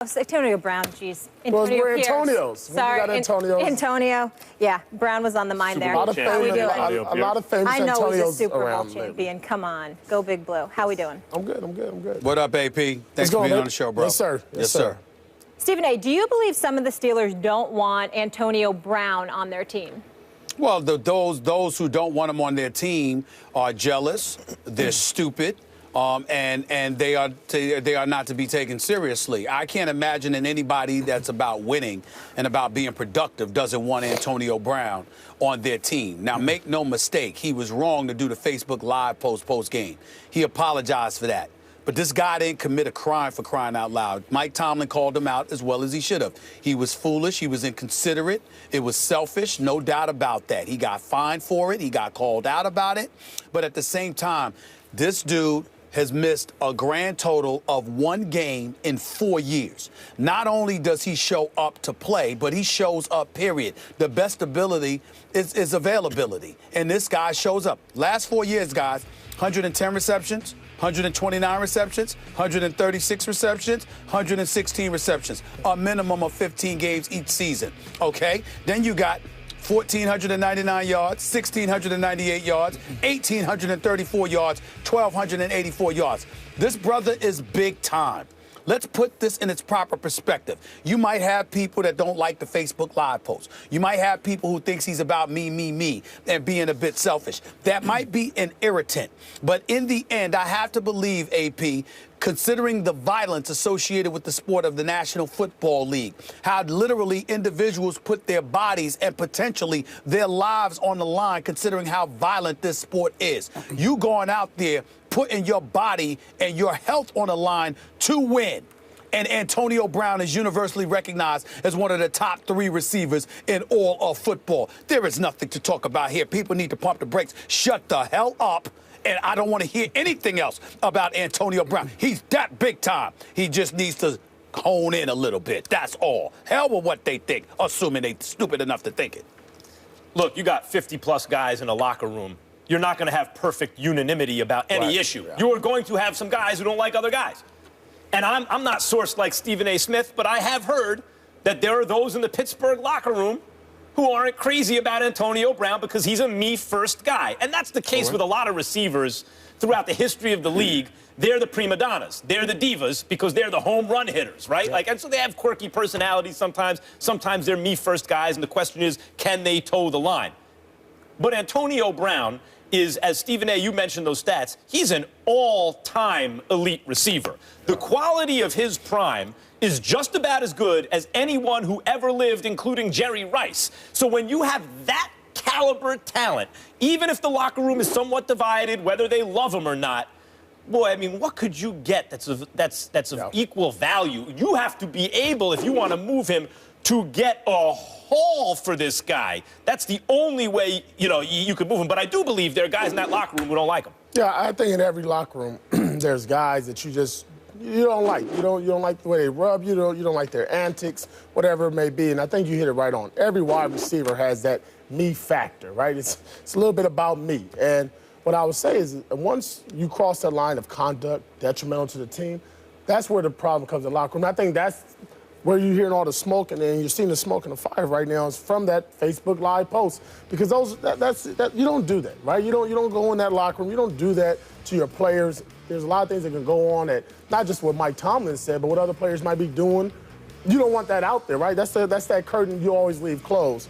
Antonio Brown, geez. Well, we're Antonios. Sorry, Antonio. Yeah, Brown was on the mind there. How we doing? A lot of famous Antonios. I know he's a Super Bowl around champion. Come on, go Big Blue. How we doing? I'm good. What up, AP? Thanks for being on the show, bro. Yes, sir. Yes, sir. Stephen A., do you believe some of the Steelers don't want Antonio Brown on their team? Well, those who don't want him on their team are jealous. They're stupid. And they are not to be taken seriously. I can't imagine that anybody that's about winning and about being productive doesn't want Antonio Brown on their team. Now, make no mistake, he was wrong to do the Facebook Live post-game. He apologized for that. But this guy didn't commit a crime, for crying out loud. Mike Tomlin called him out as well as he should have. He was foolish. He was inconsiderate. It was selfish, no doubt about that. He got fined for it. He got called out about it. But at the same time, this dude has missed a grand total of 1 game in 4 years. Not only does he show up to play, but he shows up, period. The best ability is availability. And this guy shows up. Last 4 years, guys, 110 receptions, 129 receptions, 136 receptions, 116 receptions, a minimum of 15 games each season, okay? Then you got 1,499 yards, 1,698 yards, 1,834 yards, 1,284 yards. This brother is big time. Let's put this in its proper perspective. You might have people that don't like the Facebook Live post. You might have people who thinks he's about me, and being a bit selfish. That might be an irritant. But in the end, I have to believe, AP, considering the violence associated with the sport of the National Football League, how literally individuals put their bodies and potentially their lives on the line, considering how violent this sport is. You going out there putting your body and your health on the line to win. And Antonio Brown is universally recognized as one of the top 3 receivers in all of football. There is nothing to talk about here. People need to pump the brakes. Shut the hell up. And I don't want to hear anything else about Antonio Brown. He's that big time. He just needs to hone in a little bit. That's all. Hell with what they think, assuming they're stupid enough to think it. Look, you got 50-plus guys in a locker room. You're not going to have perfect unanimity about any issue. Yeah. You are going to have some guys who don't like other guys. And I'm not sourced like Stephen A. Smith, but I have heard that there are those in the Pittsburgh locker room who aren't crazy about Antonio Brown because he's a me-first guy. And that's the case with a lot of receivers throughout the history of the league. They're the prima donnas. They're the divas because they're the home run hitters, right? Yeah. And so they have quirky personalities sometimes. Sometimes they're me-first guys, and the question is, can they toe the line? But Antonio Brown is, as Stephen A., you mentioned those stats, he's an all-time elite receiver. The quality of his prime is just about as good as anyone who ever lived, including Jerry Rice. So when you have that caliber talent, even if the locker room is somewhat divided, whether they love him or not, boy, I mean, what could you get that's of equal value? You have to be able, if you want to move him, to get a haul for this guy. That's the only way, you could move him. But I do believe there are guys in that locker room who don't like him. Yeah, I think in every locker room, there's guys that you don't like. You don't like the way they rub. You don't like their antics, whatever it may be. And I think you hit it right on. Every wide receiver has that me factor, right? It's a little bit about me. And what I would say is once you cross that line of conduct detrimental to the team, that's where the problem comes in the locker room. I think that's where you're hearing all the smoke, and you're seeing the smoke and the fire right now is from that Facebook Live post, because you don't do that, right? You don't go in that locker room. You don't do that to your players. There's a lot of things that can go on that not just what Mike Tomlin said, but what other players might be doing. You don't want that out there, right? That's that curtain you always leave closed.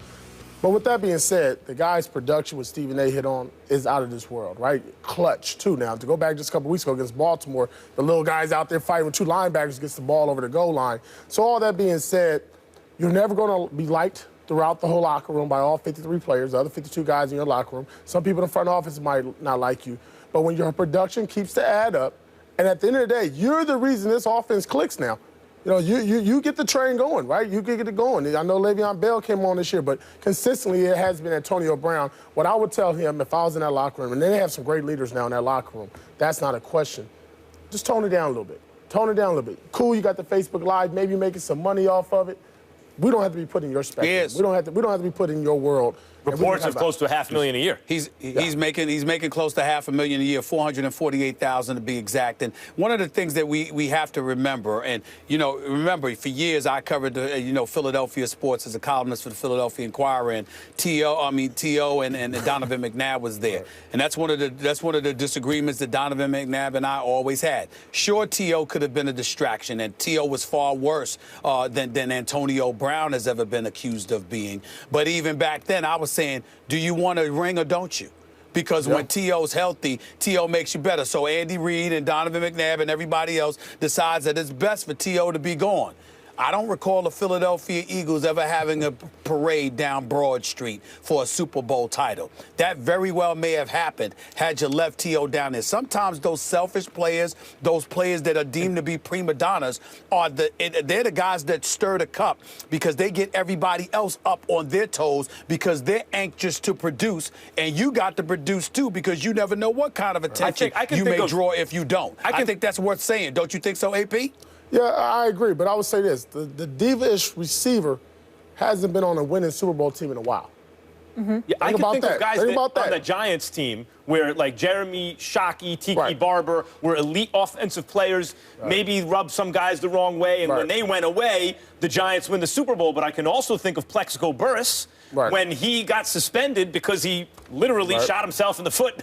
But with that being said, the guy's production, what Stephen A. hit on, is out of this world, right? Clutch, too. Now, to go back just a couple weeks ago against Baltimore, the little guy's out there fighting with 2 linebackers, gets the ball over the goal line. So all that being said, you're never going to be liked throughout the whole locker room by all 53 players, the other 52 guys in your locker room. Some people in the front office might not like you. But when your production keeps to add up, and at the end of the day, you're the reason this offense clicks now. You get the train going, right? You get it going. I know Le'Veon Bell came on this year, but consistently it has been Antonio Brown. What I would tell him if I was in that locker room, and they have some great leaders now in that locker room, that's not a question. Just tone it down a little bit. Tone it down a little bit. Cool, you got the Facebook Live, maybe making some money off of it. We don't have to be put in your spectrum. Yes. We don't have to be put in your world Reports of close to $500,000 a year. He's making close to $500,000 a year, $448,000 to be exact. And one of the things that we have to remember, and remember for years I covered the Philadelphia sports as a columnist for the Philadelphia Inquirer, and T.O. and Donovan McNabb was there, and that's one of the disagreements that Donovan McNabb and I always had. Sure, T.O. could have been a distraction, and T.O. was far worse than Antonio Brown has ever been accused of being. But even back then, I was saying, do you want a ring or don't you? Because when T.O.'s healthy, T.O. makes you better. So Andy Reid and Donovan McNabb and everybody else decides that it's best for T.O. to be gone. I don't recall the Philadelphia Eagles ever having a parade down Broad Street for a Super Bowl title. That very well may have happened had you left T.O. down there. Sometimes those selfish players, those players that are deemed to be prima donnas, they're the guys that stir the cup because they get everybody else up on their toes because they're anxious to produce, and you got to produce too because you never know what kind of attention you may draw if you don't. I think that's worth saying. Don't you think so, AP? Yeah, I agree, but I would say this. The diva-ish receiver hasn't been on a winning Super Bowl team in a while. Yeah, I can think of guys on the Giants team where, like Jeremy Shockey, Tiki Barber, were elite offensive players, maybe rubbed some guys the wrong way, and when they went away, the Giants win the Super Bowl. But I can also think of Plexico Burress when he got suspended because he literally shot himself in the foot.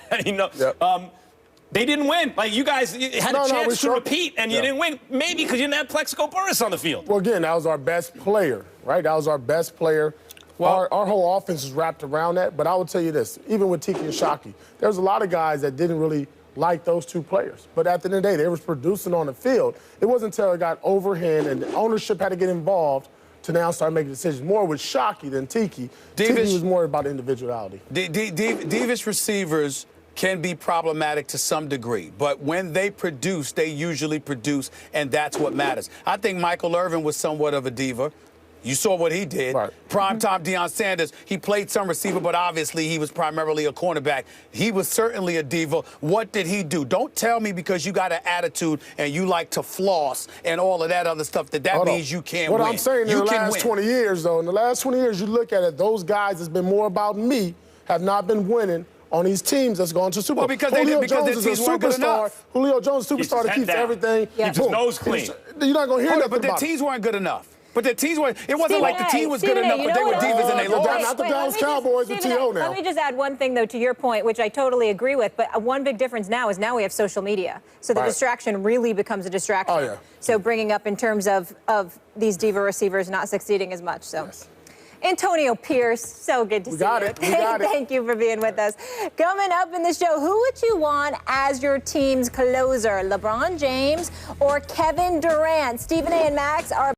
They didn't win. Like, you guys had a chance to repeat, and you didn't win. Maybe because you didn't have Plexico Burress on the field. Well, again, that was our best player, right? That was our best player. Well, our whole offense is wrapped around that. But I will tell you this, even with Tiki and Shockey, there's a lot of guys that didn't really like those two players. But at the end of the day, they were producing on the field. It wasn't until it got overhand and the ownership had to get involved to now start making decisions. More with Shockey than Tiki. Tiki was more about individuality. Divish receivers can be problematic to some degree, but when they produce, they usually produce, and that's what matters. I think Michael Irvin was somewhat of a diva. You saw what he did. Primetime Deion Sanders, he played some receiver, but obviously he was primarily a cornerback. He was certainly a diva. What did he do? Don't tell me because you got an attitude and you like to floss and all of that other stuff that means you can't win. What I'm saying in the last 20 years, though, in the last 20 years, you look at it, those guys that's been more about me have not been winning on these teams that's gone to Super Bowl. Well, because Julio Jones is a superstar. Julio Jones is a superstar that keeps everything. Keeps his nose clean. You're not going to hear nothing but about the teams weren't good enough. But the teams weren't. It wasn't Stephen like the team was good enough, but they were divas and they lost. Not the Dallas Cowboys with T.O. now. Let me just add one thing, though, to your point, which I totally agree with. But one big difference now is we have social media. So the distraction really becomes a distraction. Oh, yeah. So bringing up in terms of these diva receivers not succeeding as much. So. Yes. Antonio Pierce, so good to see you. Thank you for being with us. Coming up in the show, who would you want as your team's closer? LeBron James or Kevin Durant? Stephen A. and Max are